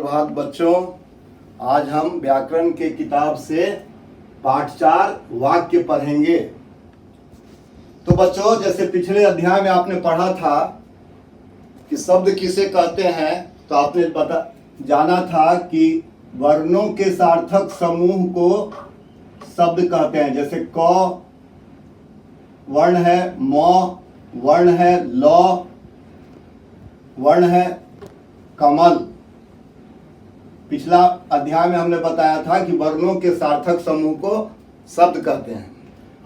प्रभात बच्चों, आज हम व्याकरण के किताब से पाठ 4 वाक्य पढ़ेंगे। तो बच्चों, जैसे पिछले अध्याय में आपने पढ़ा था कि शब्द किसे कहते हैं, तो आपने जाना था कि वर्णों के सार्थक समूह को शब्द कहते हैं। जैसे क वर्ण है, म वर्ण है, ल वर्ण है, कमल। पिछला अध्याय में हमने बताया था कि वर्णों के सार्थक समूह को शब्द कहते हैं।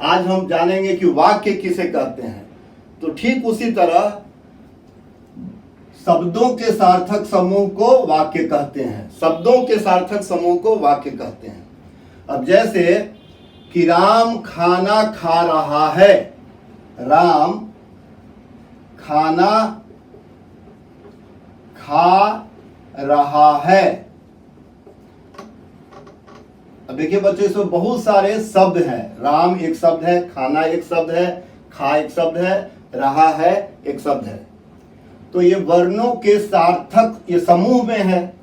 आज हम जानेंगे कि वाक्य किसे कहते हैं। तो ठीक उसी तरह शब्दों के सार्थक समूह को वाक्य कहते हैं। शब्दों के सार्थक समूह को वाक्य कहते हैं। अब जैसे कि राम खाना खा रहा है, राम खाना खा रहा है। अब देखिए बच्चों, इसमें बहुत सारे शब्द हैं। राम एक शब्द है, खाना एक शब्द है, खा एक शब्द है, रहा है एक शब्द है। तो ये वर्णों के सार्थक ये समूह में है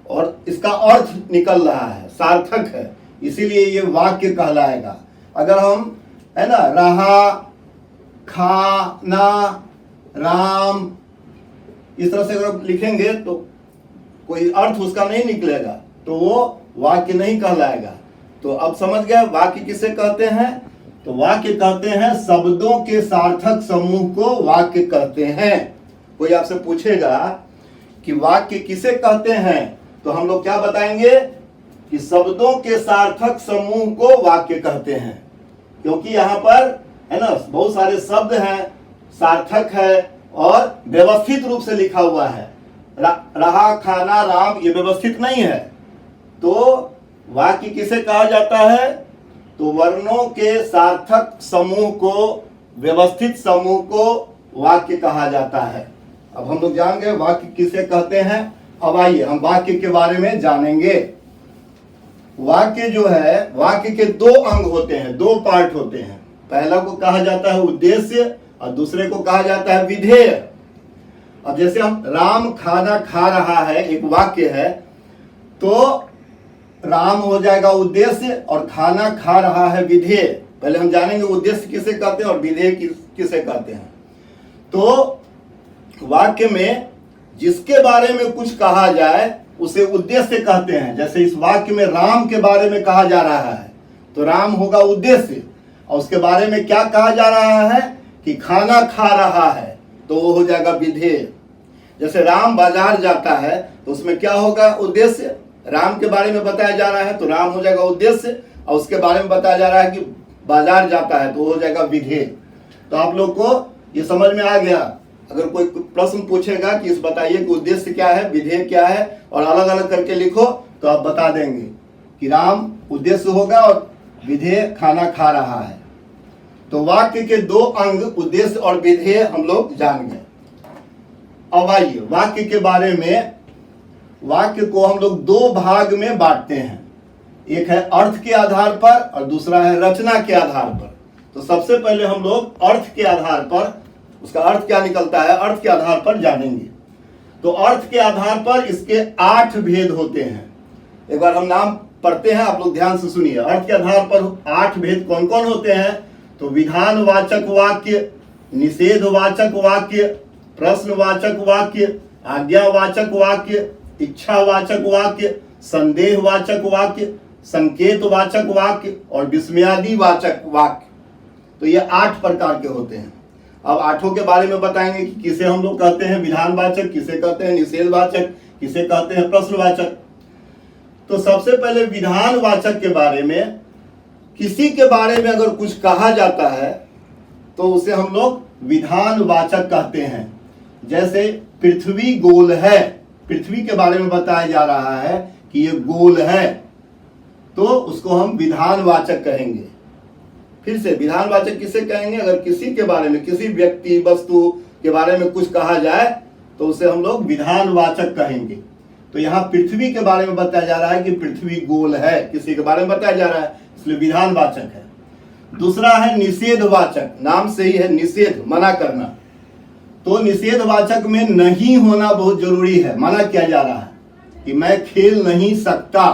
और इसका अर्थ निकल रहा है, सार्थक है, इसीलिए ये वाक्य कहलाएगा। अगर हम है ना रहा, खाना, राम इस तरह से अगर लिखेंगे तो कोई अर्थ उसका नहीं निकलेगा, तो वो वाक्य नहीं कहलाएगा। तो अब समझ गए वाक्य किसे कहते हैं। तो वाक्य कहते हैं शब्दों के सार्थक समूह को वाक्य कहते हैं। कोई आपसे पूछेगा कि वाक्य किसे कहते हैं, तो हम लोग क्या बताएंगे कि शब्दों के सार्थक समूह को वाक्य कहते हैं। क्योंकि यहाँ पर है ना बहुत सारे शब्द हैं, सार्थक है और व्यवस्थित रूप से लिखा हुआ है। रहा, खाना, राम ये व्यवस्थित नहीं है। तो वाक्य किसे कहा जाता है, तो वर्णों के सार्थक समूह को, व्यवस्थित समूह को वाक्य कहा जाता है। अब हम लोग जान गए वाक्य किसे कहते हैं। अब आइए हम वाक्य के बारे में जानेंगे। वाक्य जो है, वाक्य के दो अंग होते हैं, दो पार्ट होते हैं। पहला को कहा जाता है उद्देश्य और दूसरे को कहा जाता है विधेय। अब जैसे हम राम खाना खा रहा है एक वाक्य है, तो राम हो जाएगा उद्देश्य और खाना खा रहा है विधेय। पहले हम जानेंगे उद्देश्य किसे कहते हैं और विधेय किसे कहते हैं। तो वाक्य में जिसके बारे में कुछ कहा जाए उसे उद्देश्य कहते हैं। जैसे इस वाक्य में राम के बारे में कहा जा रहा है, तो राम होगा उद्देश्य, और उसके बारे में क्या कहा जा रहा है कि खाना खा रहा है, तो वो हो जाएगा विधेय। जैसे राम बाजार जाता है, तो उसमें क्या होगा उद्देश्य, राम के बारे में बताया जा रहा है, तो राम हो जाएगा उद्देश्य, और उसके बारे में बताया जा रहा है कि बाजार जाता है, तो हो जाएगा विधेय। तो आप लोग को ये समझ में आ गया। अगर कोई प्रश्न पूछेगा कि इस बताइए कि उद्देश्य क्या है, विधेय क्या है, और अलग अलग करके लिखो, तो आप बता देंगे कि राम उद्देश्य होगा और विधेय खाना खा रहा है। तो वाक्य के दो अंग उद्देश्य और विधेय हम लोग जान गए। अब आइए वाक्य के बारे में। वाक्य को हम लोग दो भाग में बांटते हैं, एक है अर्थ के आधार पर और दूसरा है रचना के आधार पर। तो सबसे पहले हम लोग अर्थ के आधार पर, उसका अर्थ क्या निकलता है, अर्थ के आधार पर जानेंगे। तो अर्थ के आधार पर इसके 8 भेद होते हैं। एक बार हम नाम पढ़ते हैं, आप लोग ध्यान से सुनिए। अर्थ के आधार पर 8 भेद कौन कौन होते हैं, तो विधानवाचक वाक्य, निषेधवाचक वाक्य, प्रश्नवाचक वाक्य, आज्ञावाचक वाक्य, इच्छावाचक वाक्य, संदेहवाचक वाक्य, संकेतवाचक वाक्य और विस्मयादिवाचक वाक्य। तो ये 8 प्रकार के होते हैं। अब 8 के बारे में बताएंगे कि किसे हम लोग कहते हैं विधानवाचक, किसे कहते हैं निषेधवाचक, किसे कहते हैं प्रश्नवाचक। तो सबसे पहले विधानवाचक के बारे में, किसी के बारे में अगर कुछ कहा जाता है तो उसे हम लोग विधानवाचक कहते हैं। जैसे पृथ्वी गोल है, पृथ्वी के बारे में बताया जा रहा है कि ये गोल है, तो उसको हम विधानवाचक कहेंगे। फिर से विधानवाचक किसे कहेंगे, अगर किसी के बारे में, किसी व्यक्ति वस्तु के बारे में कुछ कहा जाए तो उसे हम लोग विधानवाचक कहेंगे। तो यहाँ पृथ्वी के बारे में बताया जा रहा है कि पृथ्वी गोल है, किसी के बारे में बताया जा रहा है, इसलिए विधानवाचक है। दूसरा है निषेधवाचक, नाम से ही है निषेध, मना करना। तो निषेधवाचक में नहीं होना बहुत जरूरी है, मना किया जा रहा है। कि मैं खेल नहीं सकता,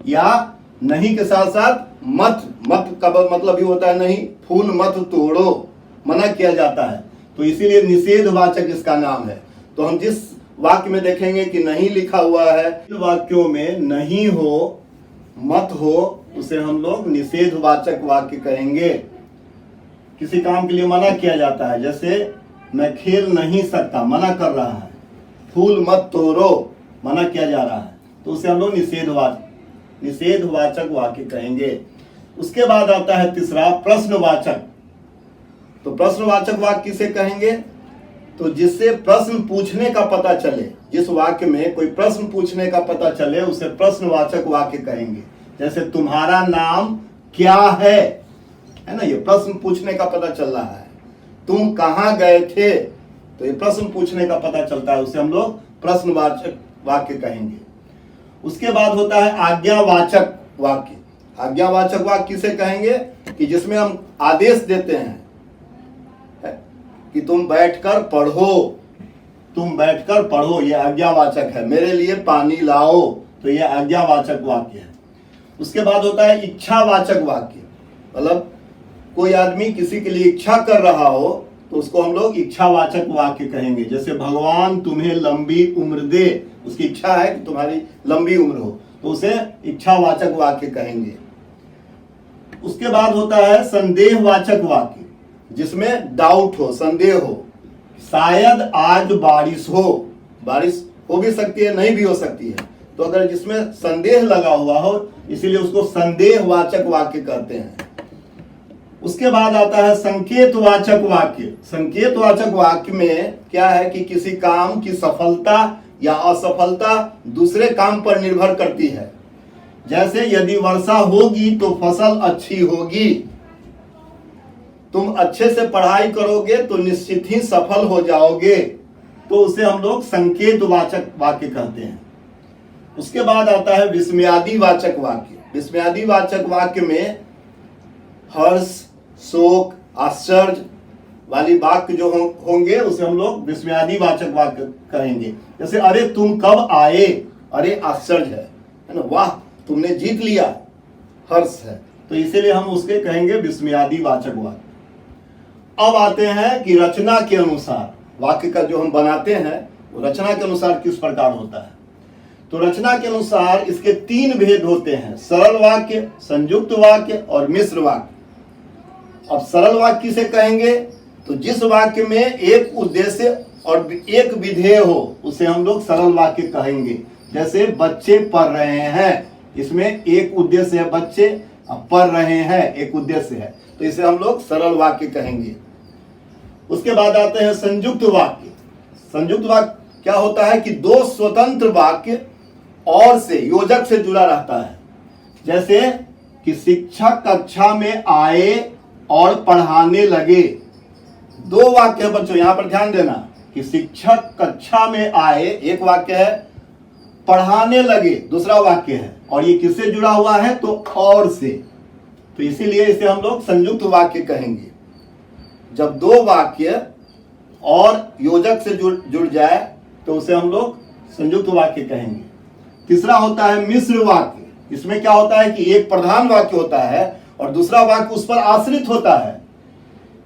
या नहीं के साथ साथ मत, मत का मतलब भी होता है नहीं, फूल मत तोड़ो, मना किया जाता है, तो इसीलिए निषेधवाचक इसका नाम है। तो हम जिस वाक्य में देखेंगे कि नहीं लिखा हुआ है, वाक्यों में नहीं हो, मत हो, उसे हम लोग निषेधवाचक वाक्य कहेंगे। किसी काम के लिए मना किया जाता है, जैसे मैं खेल नहीं सकता, मना कर रहा है, फूल मत तोड़ो, मना किया जा रहा है, तो उसे हम लोग निषेधवाचक वाक्य कहेंगे। उसके बाद आता है तीसरा प्रश्नवाचक। तो प्रश्नवाचक वाक्य किसे कहेंगे? तो जिससे प्रश्न पूछने का पता चले, जिस वाक्य में कोई प्रश्न पूछने का पता चले उसे प्रश्नवाचक वाक्य कहेंगे। जैसे तुम्हारा नाम क्या है ना, ये प्रश्न पूछने का पता चल रहा है। तुम कहाँ गए थे, तो ये प्रश्न पूछने का पता चलता है, उसे हम लोग प्रश्नवाचक वाक्य कहेंगे। उसके बाद होता है आज्ञावाचक वाक्य। आज्ञावाचक वाक्य किसे कहेंगे? कि जिसमें हम आदेश देते हैं कि तुम बैठकर पढ़ो, तुम बैठकर पढ़ो, यह आज्ञावाचक है। मेरे लिए पानी लाओ, तो यह आज्ञावाचक वाक्य है। उसके बाद होता है इच्छावाचक वाक्य, मतलब कोई आदमी किसी के लिए इच्छा कर रहा हो तो उसको हम लोग इच्छावाचक वाक्य कहेंगे। जैसे भगवान तुम्हें लंबी उम्र दे, उसकी इच्छा है कि तुम्हारी लंबी उम्र हो, तो उसे इच्छावाचक वाक्य कहेंगे। उसके बाद होता है संदेहवाचक वाक्य, जिसमें डाउट हो, संदेह हो, शायद आज बारिश हो, बारिश हो भी सकती है, नहीं भी हो सकती है, तो अगर जिसमें संदेह लगा हुआ हो, इसीलिए उसको संदेहवाचक वाक्य कहते हैं। उसके बाद आता है संकेतवाचक वाक्य। संकेतवाचक वाक्य में क्या है कि किसी काम की सफलता या असफलता दूसरे काम पर निर्भर करती है। जैसे यदि वर्षा होगी तो फसल अच्छी होगी, तुम अच्छे से पढ़ाई करोगे तो निश्चित ही सफल हो जाओगे, तो उसे हम लोग संकेतवाचक वाक्य कहते हैं। उसके बाद आता है विस्मयादिवाचक वाक्य। विस्मयादिवाचक वाक्य में हर्ष, शोक, आश्चर्य वाली वाक्य जो होंगे उसे हम लोग विस्मयादिवाचक वाक्य कहेंगे। जैसे अरे तुम कब आए, अरे आश्चर्य है ना, वाह तुमने जीत लिया, हर्ष है, तो इसीलिए हम उसके कहेंगे विस्मयादिवाचक वाक्य। अब आते हैं कि रचना के अनुसार वाक्य का जो हम बनाते हैं वो रचना के अनुसार किस प्रकार होता है। तो रचना के अनुसार इसके 3 भेद होते हैं, सरल वाक्य, संयुक्त वाक्य और मिश्र वाक्य। अब सरल वाक्य किसे कहेंगे? तो जिस वाक्य में एक उद्देश्य और एक विधेय हो उसे हम लोग सरल वाक्य कहेंगे। जैसे बच्चे पढ़ रहे हैं, इसमें एक उद्देश्य है, बच्चे पढ़ रहे हैं, एक उद्देश्य है, तो इसे हम लोग सरल वाक्य कहेंगे। उसके बाद आते हैं संयुक्त वाक्य। संयुक्त वाक्य क्या होता है कि 2 स्वतंत्र वाक्य और से, योजक से जुड़ा रहता है। जैसे कि शिक्षक कक्षा में आए और पढ़ाने लगे। 2 वाक्य है बच्चों, यहां पर ध्यान देना कि शिक्षक कक्षा में आए एक वाक्य है, पढ़ाने लगे दूसरा वाक्य है, और ये किससे जुड़ा हुआ है? तो और से, तो इसीलिए इसे हम लोग संयुक्त वाक्य कहेंगे। जब 2 वाक्य और योजक से जुड़ जाए तो उसे हम लोग संयुक्त वाक्य कहेंगे। तीसरा होता है मिश्र वाक्य। इसमें क्या होता है कि एक प्रधान वाक्य होता है और दूसरा वाक्य उस पर आश्रित होता है।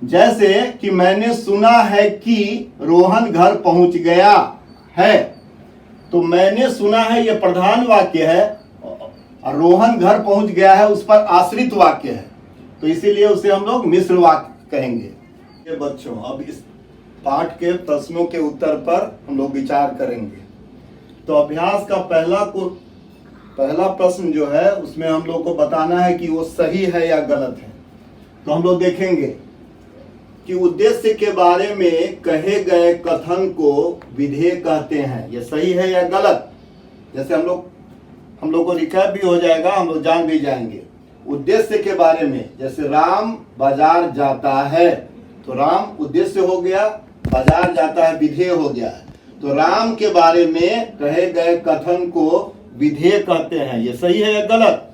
जैसे कि मैंने सुना है कि रोहन घर पहुंच गया है, तो मैंने सुना है ये प्रधान वाक्य है और रोहन घर पहुंच गया है उस पर आश्रित वाक्य है, तो इसीलिए उसे हम लोग मिश्र वाक्य कहेंगे। ये बच्चों अब इस पाठ के प्रश्नों के उत्तर पर हम लोग विचार करेंगे। तो अभ्यास का पहला प्रश्न जो है उसमें हम लोग को बताना है कि वो सही है या गलत है। तो हम लोग देखेंगे कि उद्देश्य के बारे में कहे गए कथन को विधेय कहते हैं, ये सही है या गलत। जैसे हम लोग को रिकैप भी हो जाएगा, हम लोग जान भी जाएंगे। उद्देश्य के बारे में, जैसे राम बाजार जाता है, तो राम उद्देश्य हो गया, बाजार जाता है विधेय हो गया। तो राम के बारे में कहे गए कथन को विधेय कहते हैं, ये सही है या गलत?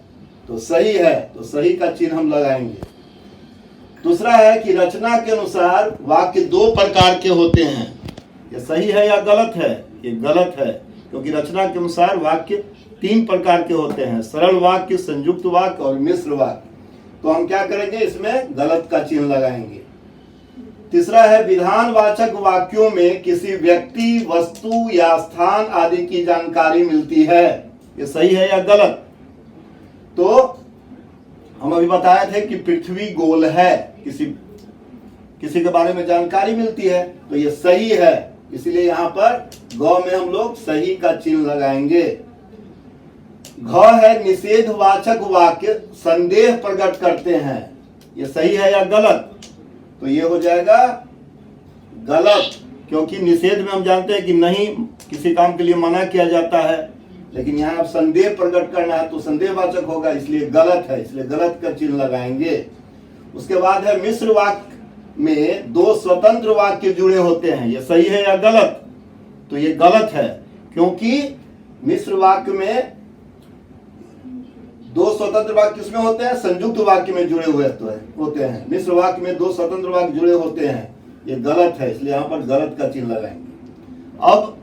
तो सही है, तो सही का चिन्ह हम लगाएंगे। दूसरा है कि रचना के अनुसार वाक्य 2 प्रकार के होते हैं, ये सही है या गलत है? ये गलत है, क्योंकि रचना के अनुसार वाक्य 3 प्रकार के होते हैं, सरल वाक्य, संयुक्त वाक्य और मिश्र वाक्य। तो हम क्या करेंगे, इसमें गलत का चिन्ह लगाएंगे। तीसरा है विधानवाचक वाक्यों में किसी व्यक्ति, वस्तु या स्थान आदि की जानकारी मिलती है। ये सही है या गलत? तो हम अभी बताए थे कि पृथ्वी गोल है, किसी के बारे में जानकारी मिलती है, तो ये सही है। इसीलिए यहाँ पर गौ में हम लोग सही का चिन्ह लगाएंगे। घ है निषेधवाचक वाक्य संदेह प्रकट करते हैं। ये सही है या गलत? तो ये हो जाएगा गलत, क्योंकि निषेध में हम जानते हैं कि नहीं, किसी काम के लिए मना किया जाता है, लेकिन यहाँ अब संदेह प्रकट करना है तो संदेहवाचक होगा, इसलिए गलत है, इसलिए गलत का चिन्ह लगाएंगे। उसके बाद है मिश्र वाक्य में 2 स्वतंत्र वाक्य जुड़े होते हैं। ये सही है या गलत? तो ये गलत है, क्योंकि मिश्र वाक्य में 2 स्वतंत्र वाक्य किसमें होते हैं? संयुक्त वाक्य में जुड़े हुए होते हैं। मिश्र वाक्य में 2 स्वतंत्र वाक्य जुड़े होते हैं, ये गलत है, इसलिए यहाँ पर गलत का चिन्ह लगाएंगे। अब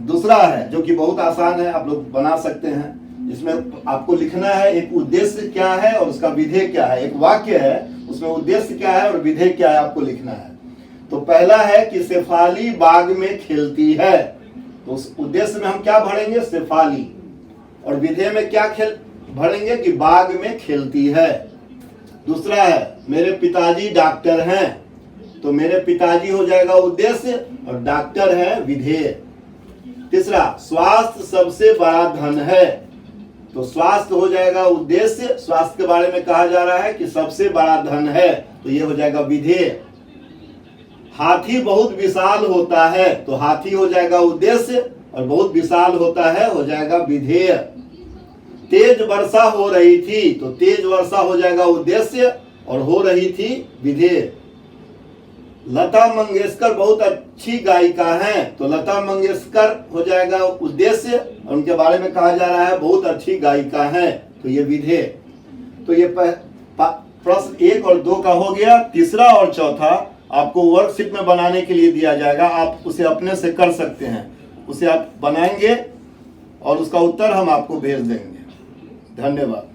दूसरा है जो कि बहुत आसान है, आप लोग बना सकते हैं। इसमें आपको लिखना है एक उद्देश्य क्या है और उसका विधेय क्या है। एक वाक्य है, उसमें उद्देश्य क्या है और विधेय क्या है, आपको लिखना है। तो पहला है कि शेफाली बाग में खेलती है, तो उस उद्देश्य में हम क्या भरेंगे? शेफाली। और विधेय में क्या भरेंगे कि बाग में खेलती है। दूसरा है मेरे पिताजी डॉक्टर हैं, तो मेरे पिताजी हो जाएगा उद्देश्य और डॉक्टर है विधेय। तीसरा, स्वास्थ्य सबसे बड़ा धन है, तो स्वास्थ्य हो जाएगा उद्देश्य, स्वास्थ्य के बारे में कहा जा रहा है कि सबसे बड़ा धन है, तो ये हो जाएगा विधेय। हाथी बहुत विशाल होता है, तो हाथी हो जाएगा उद्देश्य और बहुत विशाल होता है हो जाएगा विधेय। तेज वर्षा हो रही थी, तो तेज वर्षा हो जाएगा उद्देश्य और हो रही थी विधेय। लता मंगेशकर बहुत अच्छी गायिका हैं, तो लता मंगेशकर हो जाएगा उद्देश्य और उनके बारे में कहा जा रहा है बहुत अच्छी गायिका हैं, तो ये विधेय। तो ये प्रश्न 1 और 2 का हो गया। तीसरा और चौथा आपको वर्कशीट में बनाने के लिए दिया जाएगा, आप उसे अपने से कर सकते हैं, उसे आप बनाएंगे और उसका उत्तर हम आपको भेज देंगे। धन्यवाद।